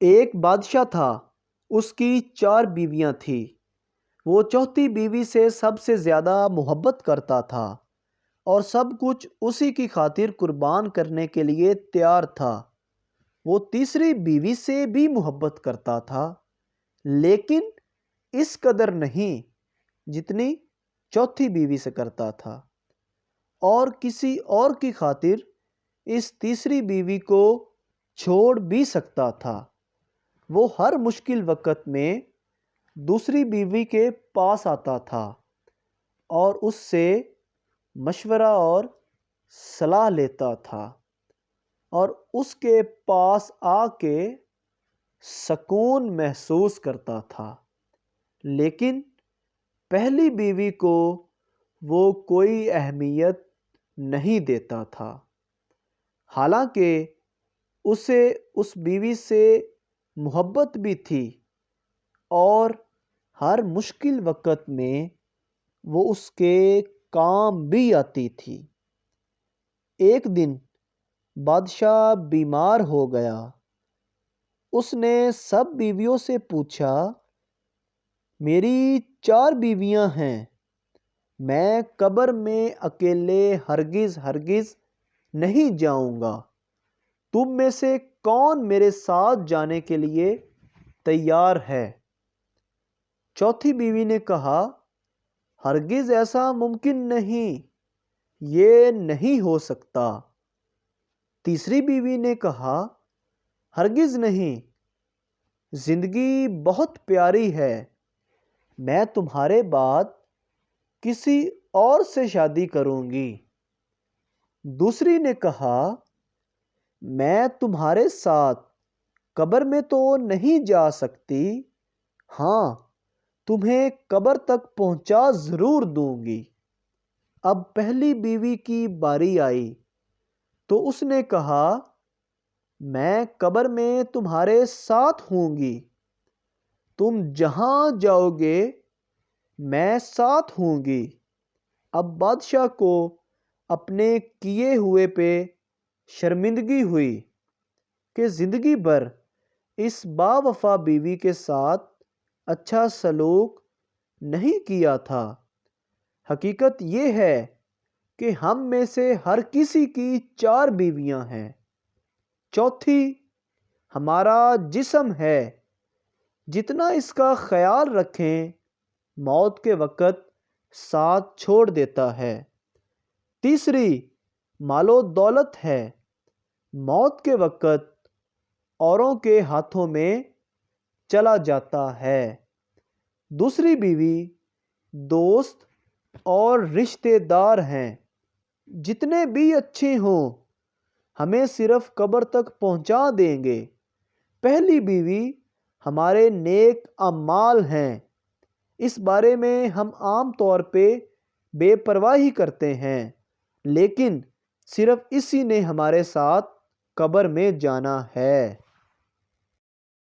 ایک بادشاہ تھا، اس کی 4 بیویاں تھیں۔ وہ چوتھی بیوی سے سب سے زیادہ محبت کرتا تھا اور سب کچھ اسی کی خاطر قربان کرنے کے لیے تیار تھا۔ وہ تیسری بیوی سے بھی محبت کرتا تھا، لیکن اس قدر نہیں جتنی چوتھی بیوی سے کرتا تھا، اور کسی اور کی خاطر اس تیسری بیوی کو چھوڑ بھی سکتا تھا۔ وہ ہر مشکل وقت میں دوسری بیوی کے پاس آتا تھا اور اس سے مشورہ اور صلاح لیتا تھا اور اس کے پاس آ کے سکون محسوس کرتا تھا، لیکن پہلی بیوی کو وہ کوئی اہمیت نہیں دیتا تھا، حالانکہ اسے اس بیوی سے محبت بھی تھی اور ہر مشکل وقت میں وہ اس کے کام بھی آتی تھی۔ ایک دن بادشاہ بیمار ہو گیا۔ اس نے سب بیویوں سے پوچھا، میری 4 بیویاں ہیں، میں قبر میں اکیلے ہرگز نہیں جاؤں گا، تم میں سے کون میرے ساتھ جانے کے لیے تیار ہے؟ چوتھی بیوی نے کہا، ہرگز ایسا ممکن نہیں، یہ نہیں ہو سکتا۔ تیسری بیوی نے کہا، ہرگز نہیں، زندگی بہت پیاری ہے، میں تمہارے بعد کسی اور سے شادی کروں گی۔ دوسری نے کہا، میں تمہارے ساتھ قبر میں تو نہیں جا سکتی، ہاں تمہیں قبر تک پہنچا ضرور دوں گی۔ اب پہلی بیوی کی باری آئی تو اس نے کہا، میں قبر میں تمہارے ساتھ ہوں گی، تم جہاں جاؤ گے میں ساتھ ہوں گی۔ اب بادشاہ کو اپنے کیے ہوئے پہ شرمندگی ہوئی کہ زندگی بھر اس باوفا بیوی کے ساتھ اچھا سلوک نہیں کیا تھا۔ حقیقت یہ ہے کہ ہم میں سے ہر کسی کی 4 بیویاں ہیں۔ چوتھی ہمارا جسم ہے، جتنا اس کا خیال رکھیں موت کے وقت ساتھ چھوڑ دیتا ہے۔ تیسری مال و دولت ہے، موت کے وقت اوروں کے ہاتھوں میں چلا جاتا ہے۔ دوسری بیوی دوست اور رشتے دار ہیں، جتنے بھی اچھے ہوں ہمیں صرف قبر تک پہنچا دیں گے۔ پہلی بیوی ہمارے نیک اعمال ہیں، اس بارے میں ہم عام طور پہ بے پرواہی کرتے ہیں، لیکن صرف اسی نے ہمارے ساتھ قبر میں جانا ہے۔